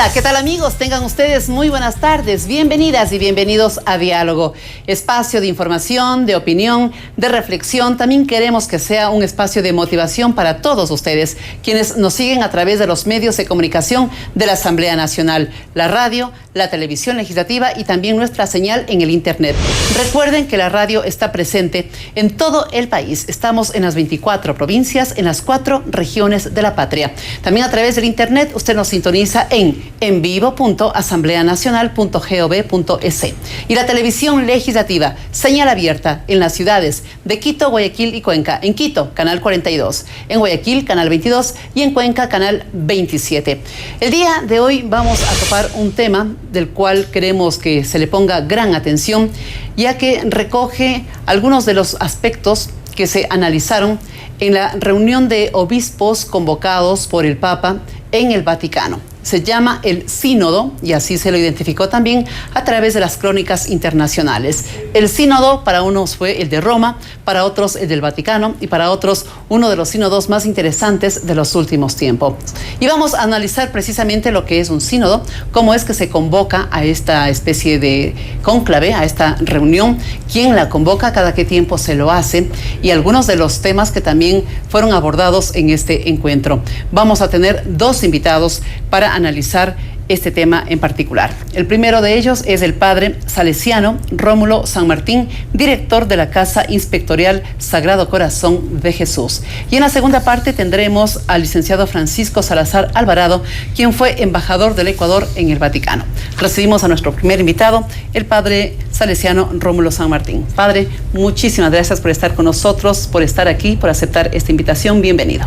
Hola, ¿qué tal amigos? Tengan ustedes muy buenas tardes. Bienvenidas y bienvenidos a Diálogo, espacio de información, de opinión, de reflexión. También queremos que sea un espacio de motivación para todos ustedes, quienes nos siguen a través de los medios de comunicación de la Asamblea Nacional, la radio, la televisión legislativa y también nuestra señal en el Internet. Recuerden que la radio está presente en todo el país. Estamos en las 24 provincias, en las 4 regiones de la patria. También a través del Internet usted nos sintoniza en vivo.asambleanacional.gov.es. Y la televisión legislativa, señal abierta en las ciudades de Quito, Guayaquil y Cuenca. En Quito, canal 42, en Guayaquil, canal 22 y en Cuenca, canal 27. El día de hoy vamos a topar un tema del cual queremos que se le ponga gran atención, ya que recoge algunos de los aspectos que se analizaron en la reunión de obispos convocados por el Papa en el Vaticano. Se llama el Sínodo y así se lo identificó también a través de las crónicas internacionales. El Sínodo para unos fue el de Roma, para otros el del Vaticano y para otros uno de los sínodos más interesantes de los últimos tiempos. Y vamos a analizar precisamente lo que es un sínodo, cómo es que se convoca a esta especie de cónclave, a esta reunión, quién la convoca, cada qué tiempo se lo hace y algunos de los temas que también fueron abordados en este encuentro. Vamos a tener dos invitados para analizar este tema en particular. El primero de ellos es el padre salesiano Rómulo San Martín, director de la Casa Inspectorial Sagrado Corazón de Jesús. Y en la segunda parte tendremos al licenciado Francisco Salazar Alvarado, quien fue embajador del Ecuador en el Vaticano. Recibimos a nuestro primer invitado, el padre salesiano Rómulo San Martín. Padre, muchísimas gracias por estar con nosotros, por estar aquí, por aceptar esta invitación. Bienvenido.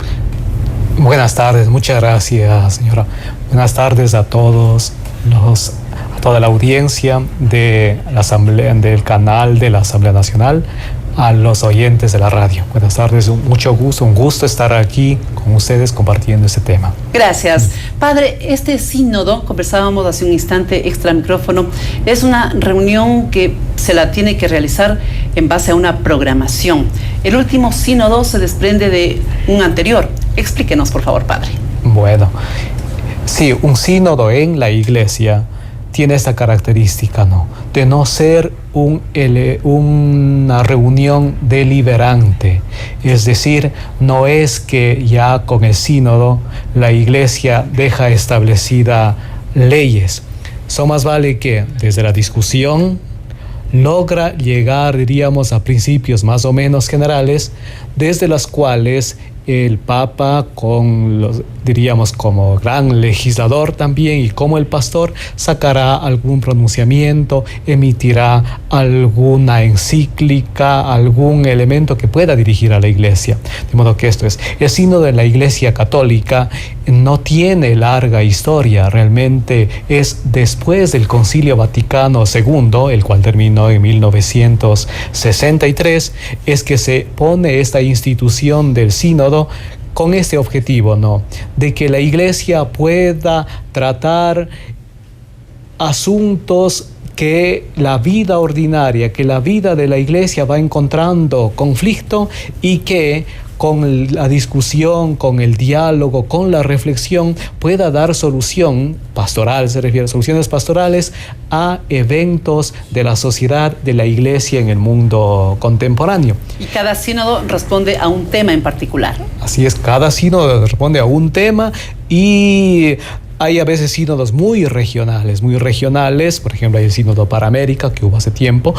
Buenas tardes, muchas gracias, señora. Buenas tardes a todos a toda la audiencia de la Asamblea, del canal de la Asamblea Nacional, a los oyentes de la radio. Buenas tardes, mucho gusto, un gusto estar aquí con ustedes compartiendo este tema. Gracias. Padre, este sínodo, conversábamos hace un instante extra micrófono, es una reunión que se la tiene que realizar en base a una programación. El último sínodo se desprende de un anterior. Explíquenos, por favor, padre. Bueno, sí, un sínodo en la iglesia tiene esta característica, ¿no? De no ser una reunión deliberante. Es decir, no es que ya con el sínodo la iglesia deja establecida leyes. Son más vale que desde la discusión logra llegar, diríamos, a principios más o menos generales, desde los cuales el Papa, diríamos, como gran legislador también y como el pastor, sacará algún pronunciamiento, emitirá alguna encíclica, algún elemento que pueda dirigir a la iglesia. De modo que esto es, el sínodo de la Iglesia Católica no tiene larga historia, realmente es después del Concilio Vaticano II, el cual terminó en 1963, es que se pone esta institución del sínodo con este objetivo, ¿no? De que la iglesia pueda tratar asuntos que la vida ordinaria, que la vida de la iglesia va encontrando conflicto y que con la discusión, con el diálogo, con la reflexión, pueda dar solución pastoral, se refiere a soluciones pastorales a eventos de la sociedad, de la iglesia en el mundo contemporáneo. Y cada sínodo responde a un tema en particular. Así es, cada sínodo responde a un tema y hay a veces sínodos muy regionales, por ejemplo hay el sínodo para América que hubo hace tiempo,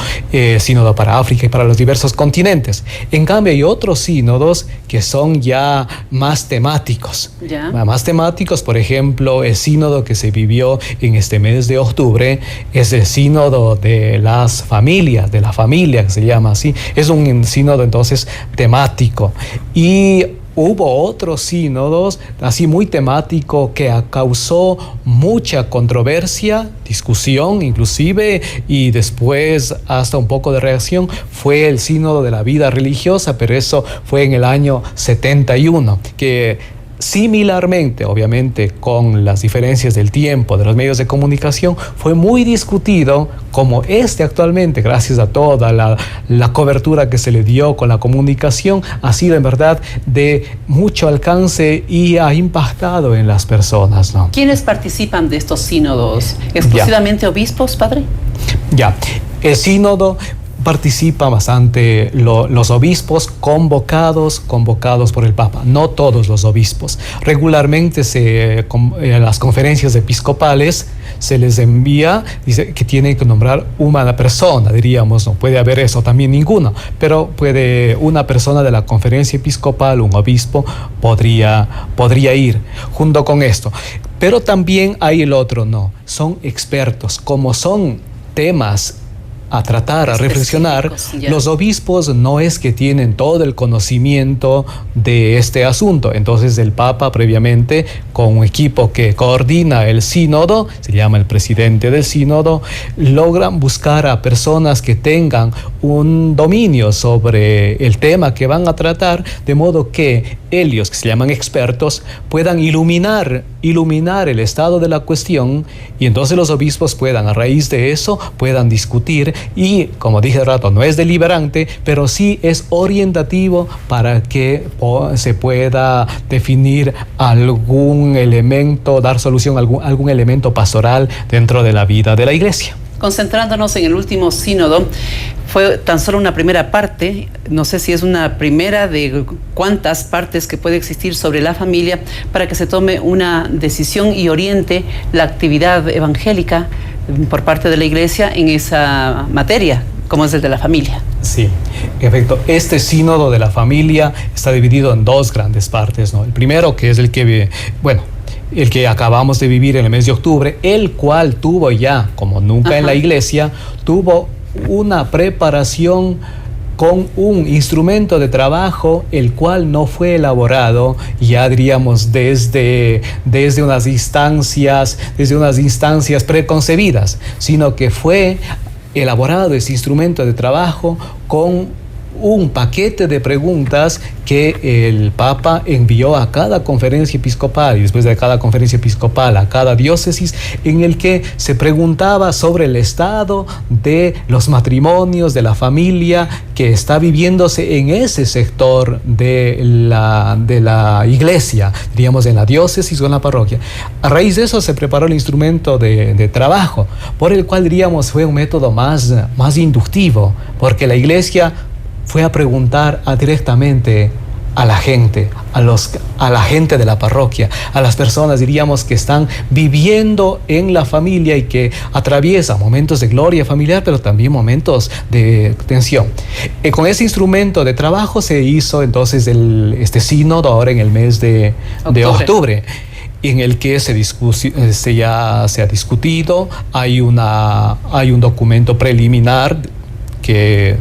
sínodo para África y para los diversos continentes. En cambio hay otros sínodos que son ya más temáticos. Más temáticos, por ejemplo, el sínodo que se vivió en este mes de octubre es el sínodo de las familias, de la familia que se llama así. Es un sínodo entonces temático. Y hubo otros sínodos así muy temático que causó mucha controversia, discusión inclusive, y después hasta un poco de reacción. Fue el sínodo de la vida religiosa, pero eso fue en el año 71, que Similarmente, obviamente, con las diferencias del tiempo de los medios de comunicación, fue muy discutido como actualmente, gracias a toda la cobertura que se le dio con la comunicación, ha sido en verdad de mucho alcance y ha impactado en las personas, ¿no? ¿Quiénes participan de estos sínodos? ¿Exclusivamente obispos, padre? Ya, el sínodo participa bastante los obispos convocados por el Papa, no todos los obispos. Regularmente en las conferencias episcopales se les envía, dice que tienen que nombrar una persona, diríamos, no puede haber eso también ninguno, pero puede una persona de la conferencia episcopal, un obispo, podría ir junto con esto. Pero también hay el otro, no, son expertos, como son temas a tratar, a reflexionar, los obispos no es que tienen todo el conocimiento de este asunto. Entonces el Papa previamente, con un equipo que coordina el sínodo, se llama el presidente del sínodo, logran buscar a personas que tengan un dominio sobre el tema que van a tratar, de modo que ellos, que se llaman expertos, puedan iluminar el estado de la cuestión, y entonces los obispos puedan, a raíz de eso, puedan discutir. Y, como dije hace rato, no es deliberante, pero sí es orientativo para que se pueda definir algún elemento, dar solución a algún elemento pastoral dentro de la vida de la Iglesia. Concentrándonos en el último sínodo, fue tan solo una primera parte, no sé si es una primera de cuántas partes que puede existir sobre la familia para que se tome una decisión y oriente la actividad evangélica por parte de la Iglesia en esa materia, como es el de la familia. Sí, en efecto, este sínodo de la familia está dividido en dos grandes partes, ¿no? El primero, que es el que acabamos de vivir en el mes de octubre, el cual tuvo ya, como nunca en la Iglesia, tuvo una preparación con un instrumento de trabajo, el cual no fue elaborado, ya diríamos, desde unas instancias preconcebidas, sino que fue elaborado ese instrumento de trabajo con un paquete de preguntas que el Papa envió a cada conferencia episcopal, y después de cada conferencia episcopal a cada diócesis, en el que se preguntaba sobre el estado de los matrimonios, de la familia que está viviéndose en ese sector de la Iglesia, diríamos en la diócesis o en la parroquia. A raíz de eso se preparó el instrumento de trabajo, por el cual diríamos fue un método más inductivo, porque la Iglesia fue a preguntar directamente a la gente, a la gente de la parroquia, a las personas, diríamos, que están viviendo en la familia y que atraviesan momentos de gloria familiar, pero también momentos de tensión. Con ese instrumento de trabajo se hizo entonces este sínodo ahora en el mes de octubre, en el que ya se ha discutido, hay un documento preliminar que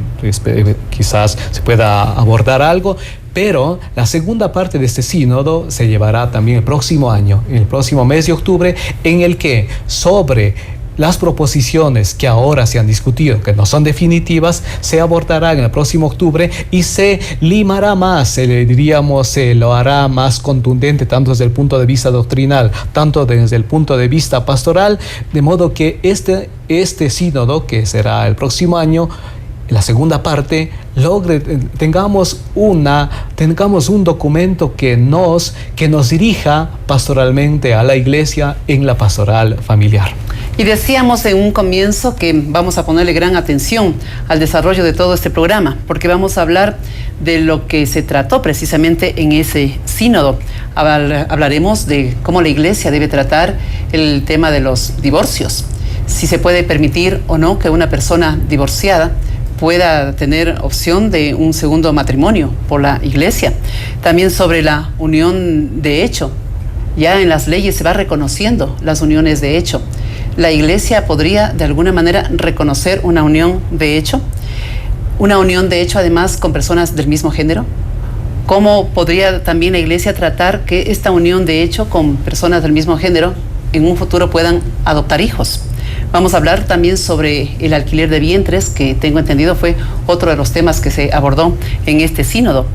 quizás se pueda abordar algo, pero la segunda parte de este sínodo se llevará también el próximo año, en el próximo mes de octubre, en el que sobre las proposiciones que ahora se han discutido, que no son definitivas, se abordarán en el próximo octubre y se limará más, se lo hará más contundente, tanto desde el punto de vista doctrinal, tanto desde el punto de vista pastoral, de modo que este sínodo, que será el próximo año, la segunda parte, tengamos un documento que nos dirija pastoralmente a la Iglesia en la pastoral familiar. Y decíamos en un comienzo que vamos a ponerle gran atención al desarrollo de todo este programa, porque vamos a hablar de lo que se trató precisamente en ese sínodo. Hablaremos de cómo la Iglesia debe tratar el tema de los divorcios, si se puede permitir o no que una persona divorciada pueda tener opción de un segundo matrimonio por la Iglesia. También sobre la unión de hecho. Ya en las leyes se va reconociendo las uniones de hecho. ¿La Iglesia podría de alguna manera reconocer una unión de hecho? Una unión de hecho además con personas del mismo género. ¿Cómo podría también la Iglesia tratar que esta unión de hecho con personas del mismo género en un futuro puedan adoptar hijos? Vamos a hablar también sobre el alquiler de vientres, que tengo entendido fue otro de los temas que se abordó en este sínodo.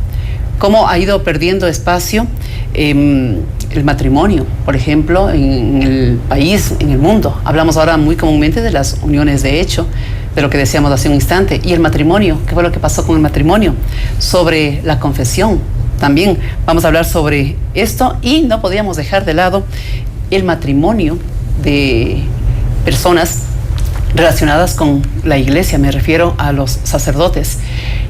Cómo ha ido perdiendo espacio el matrimonio, por ejemplo, en el país, en el mundo. Hablamos ahora muy comúnmente de las uniones de hecho, de lo que decíamos hace un instante. Y el matrimonio, ¿qué fue lo que pasó con el matrimonio? Sobre la confesión. También vamos a hablar sobre esto y no podíamos dejar de lado el matrimonio de personas relacionadas con la iglesia, me refiero a los sacerdotes.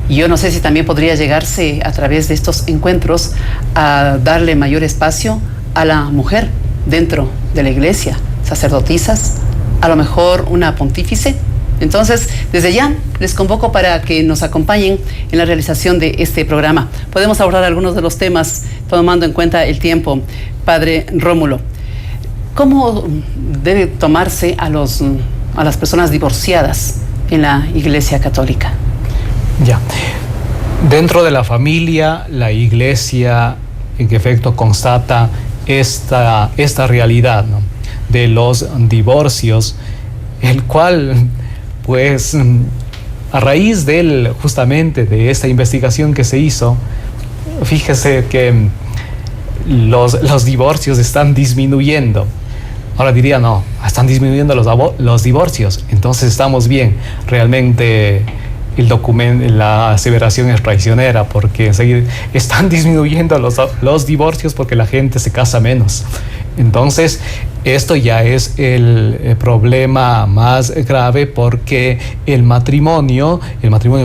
Y yo no sé si también podría llegarse a través de estos encuentros a darle mayor espacio a la mujer dentro de la iglesia, sacerdotisas, a lo mejor una pontífice. Entonces, desde ya les convoco para que nos acompañen en la realización de este programa. Podemos abordar algunos de los temas tomando en cuenta el tiempo. Padre Rómulo, ¿cómo debe tomarse a las personas divorciadas en la Iglesia Católica? Ya. Dentro de la familia, la Iglesia en efecto constata esta realidad, ¿no?, de los divorcios, el cual, pues, a raíz justamente de esta investigación que se hizo, fíjese que los divorcios están disminuyendo. Ahora diría, no, están disminuyendo los divorcios, entonces estamos bien. Realmente la aseveración es traicionera, porque están disminuyendo los divorcios porque la gente se casa menos. Entonces, esto ya es el problema más grave, porque el matrimonio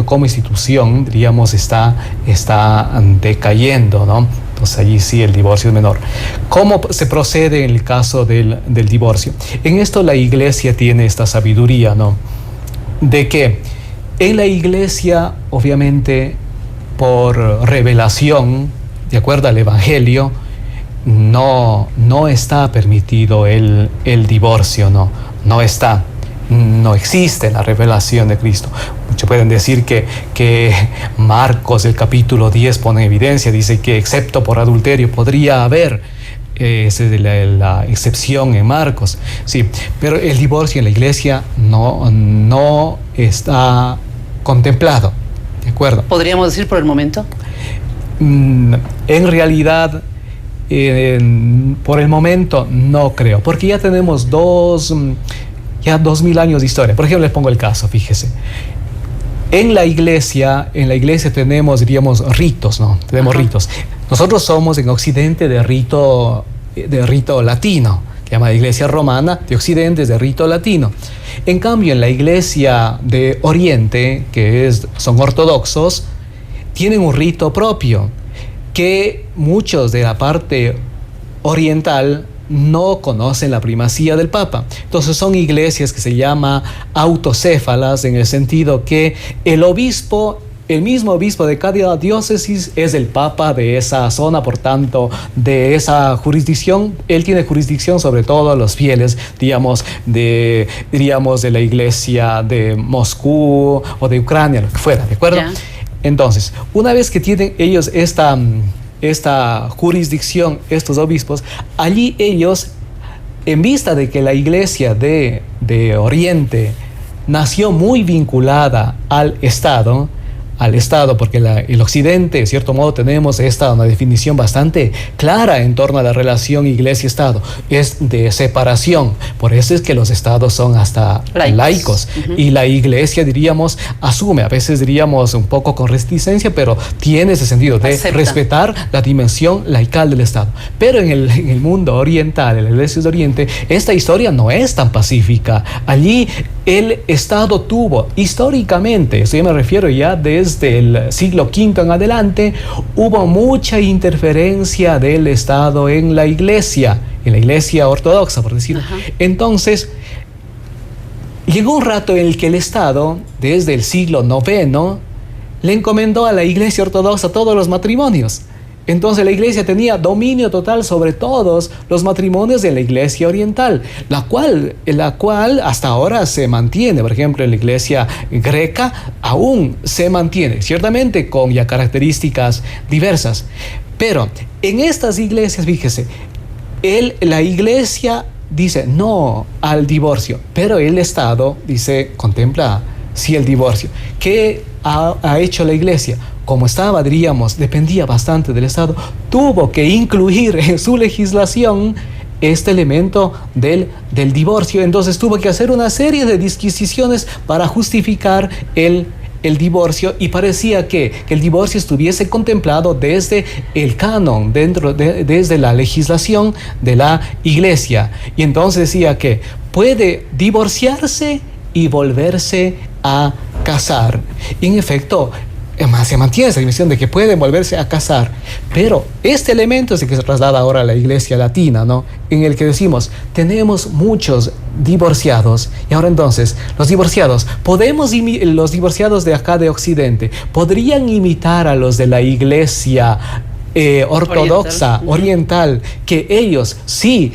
como institución, diríamos, está decayendo, ¿no? Entonces allí sí el divorcio es menor. ¿Cómo se procede en el caso del divorcio? En esto la Iglesia tiene esta sabiduría, ¿no?, de que en la Iglesia, obviamente, por revelación, de acuerdo al Evangelio, no está permitido el divorcio, no existe la revelación de Cristo. Muchos pueden decir que Marcos, el capítulo 10, pone en evidencia, dice que excepto por adulterio podría haber, esa es la excepción en Marcos, sí, pero el divorcio en la Iglesia no está contemplado, ¿de acuerdo? ¿Podríamos decir por el momento? En realidad, por el momento no creo, porque ya tenemos 2000 años de historia. Por ejemplo, les pongo el caso, fíjese. En la iglesia tenemos, diríamos, ritos, ¿no? Tenemos ritos. Nosotros somos en Occidente de rito latino, que llama la Iglesia Romana, de Occidente es de rito latino. En cambio, en la Iglesia de Oriente, son ortodoxos, tienen un rito propio, que muchos de la parte oriental no conocen la primacía del Papa. Entonces son iglesias que se llama autocéfalas, en el sentido que el mismo obispo de cada diócesis es el Papa de esa zona, por tanto, de esa jurisdicción. Él tiene jurisdicción sobre todos los fieles, diríamos, de la iglesia de Moscú o de Ucrania, lo que fuera, ¿de acuerdo? Yeah. Entonces, una vez que tienen ellos esta jurisdicción, estos obispos, allí ellos, en vista de que la iglesia de Oriente nació muy vinculada al Estado, porque el Occidente, de cierto modo, tenemos una definición bastante clara en torno a la relación iglesia-estado, es de separación. Por eso es que los estados son hasta laicos. Y la iglesia, diríamos, asume, a veces diríamos un poco con reticencia, pero tiene ese sentido de respetar la dimensión laical del Estado. Pero en el mundo oriental, en la iglesia de Oriente, esta historia no es tan pacífica. Allí el Estado tuvo, históricamente, esto yo me refiero ya desde el siglo V en adelante, hubo mucha interferencia del Estado en la iglesia ortodoxa, por decirlo. Entonces, llegó un rato en el que el Estado, desde el siglo IX, le encomendó a la iglesia ortodoxa todos los matrimonios. Entonces la iglesia tenía dominio total sobre todos los matrimonios de la iglesia oriental, la cual hasta ahora se mantiene. Por ejemplo, en la iglesia greca aún se mantiene, ciertamente con ya características diversas. Pero en estas iglesias, fíjese, la iglesia dice no al divorcio, pero el Estado dice, contempla sí el divorcio. ¿Qué ha hecho la iglesia? como estaba, diríamos, dependía bastante del Estado, tuvo que incluir en su legislación este elemento del divorcio. Entonces tuvo que hacer una serie de disquisiciones para justificar el divorcio, y parecía que el divorcio estuviese contemplado desde el canon, desde la legislación de la Iglesia. Y entonces decía que puede divorciarse y volverse a casar. Y en efecto, se mantiene esa dimensión de que pueden volverse a casar, pero este elemento es el que se traslada ahora a la Iglesia latina, ¿no? En el que decimos, tenemos muchos divorciados, y ahora entonces, los divorciados de acá de Occidente, ¿podrían imitar a los de la Iglesia ortodoxa, oriental, que ellos sí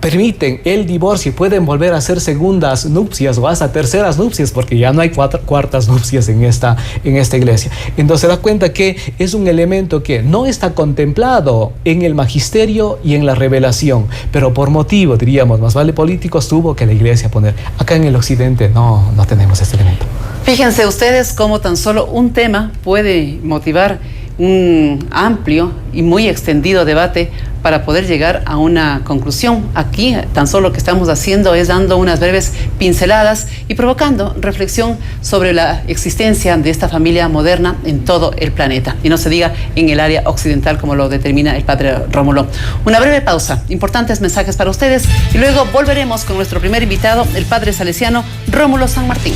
permiten el divorcio y pueden volver a hacer segundas nupcias o hasta terceras nupcias, porque ya no hay cuartas nupcias en esta iglesia? Entonces se da cuenta que es un elemento que no está contemplado en el magisterio y en la revelación, pero por motivo, diríamos, más vale políticos, tuvo que la Iglesia poner. Acá en el Occidente no tenemos este elemento. Fíjense ustedes cómo tan solo un tema puede motivar un amplio y muy extendido debate para poder llegar a una conclusión. Aquí tan solo lo que estamos haciendo es dando unas breves pinceladas y provocando reflexión sobre la existencia de esta familia moderna en todo el planeta, y no se diga en el área occidental, como lo determina el padre Rómulo. Una breve pausa, importantes mensajes para ustedes, y luego volveremos con nuestro primer invitado, el padre salesiano Rómulo San Martín.